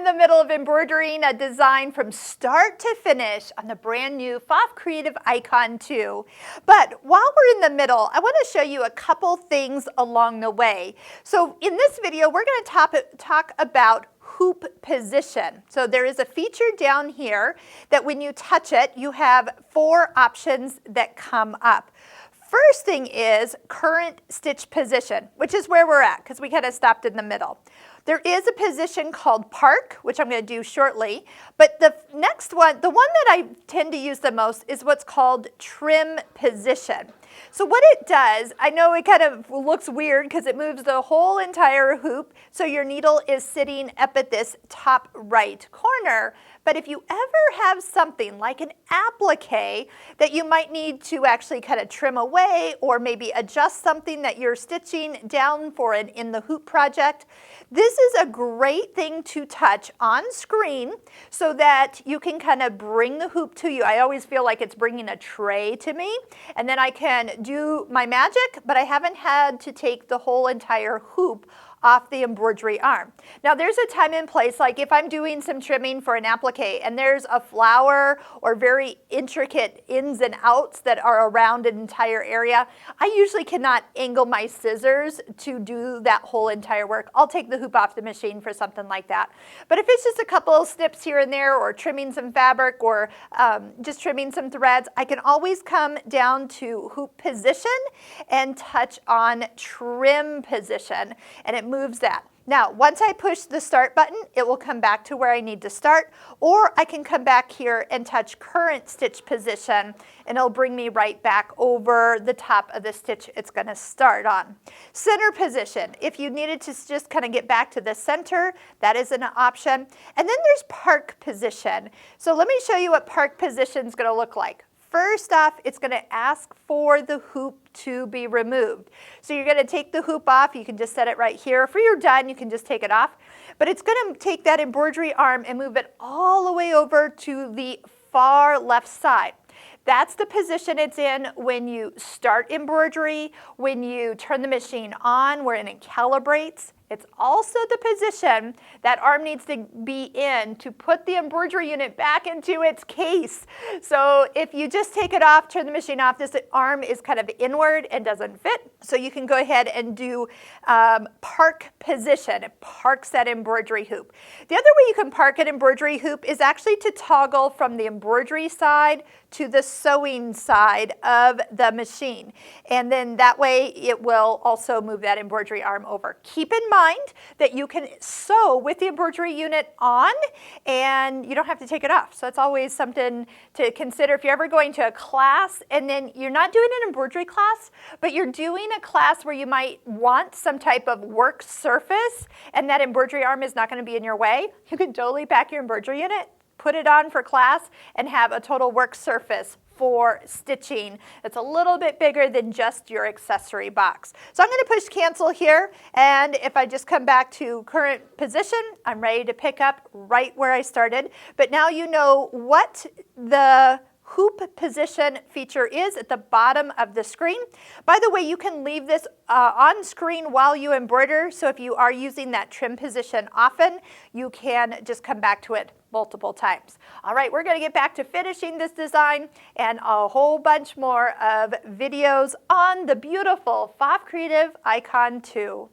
the middle of embroidering a design from start to finish on the brand new Pfaff Creative Icon 2. But while we're in the middle, I want to show you a couple things along the way. So in this video, we're going to talk about hoop position. So there is a feature down here that when you touch it, you have 4 options that come up. First thing is current stitch position, which is where we're at because we kind of stopped in the middle. There is a position called park, which I'm going to do shortly, but the next one, the one that I tend to use the most, is what's called trim position. So what it does, I know it kind of looks weird because it moves the whole entire hoop, so your needle is sitting up at this top right corner. But if you ever have something like an applique that you might need to actually kind of trim away or maybe adjust something that you're stitching down for in the hoop project, this is a great thing to touch on screen so that you can kind of bring the hoop to you. I always feel like it's bringing a tray to me, and then I can do my magic, but I haven't had to take the whole entire hoop off the embroidery arm. Now there's a time and place, like if I'm doing some trimming for an applique and there's a flower or very intricate ins and outs that are around an entire area, I usually cannot angle my scissors to do that whole entire work. I'll take the hoop off the machine for something like that. But if it's just a couple of snips here and there, or trimming some fabric, or just trimming some threads, I can always come down to hoop position and touch on trim position, and it moves that. Now, once I push the start button, it will come back to where I need to start, or I can come back here and touch current stitch position, and it'll bring me right back over the top of the stitch it's going to start on. Center position, if you needed to just kind of get back to the center, that is an option. And then there's park position. So let me show you what park position is going to look like. First off, it's going to ask for the hoop to be removed. So you're going to take the hoop off. You can just set it right here. If you're done, you can just take it off. But it's going to take that embroidery arm and move it all the way over to the far left side. That's the position it's in when you start embroidery, when you turn the machine on, when it calibrates. It's also the position that arm needs to be in to put the embroidery unit back into its case. So if you just take it off, turn the machine off, this arm is kind of inward and doesn't fit. So you can go ahead and do park position. It parks that embroidery hoop. The other way you can park an embroidery hoop is actually to toggle from the embroidery side to the sewing side of the machine. And then that way it will also move that embroidery arm over. Keep in mind that you can sew with the embroidery unit on and you don't have to take it off. So it's always something to consider if you're ever going to a class and then you're not doing an embroidery class, but you're doing a class where you might want some type of work surface and that embroidery arm is not going to be in your way. You can totally pack your embroidery unit, put it on for class, and have a total work surface for stitching. It's a little bit bigger than just your accessory box. So I'm going to push cancel here, and if I just come back to current position, I'm ready to pick up right where I started. But now you know what the hoop position feature is at the bottom of the screen. By the way, you can leave this on screen while you embroider, so if you are using that trim position often, you can just come back to it multiple times. All right, we're going to get back to finishing this design and a whole bunch more of videos on the beautiful Pfaff Creative Icon 2.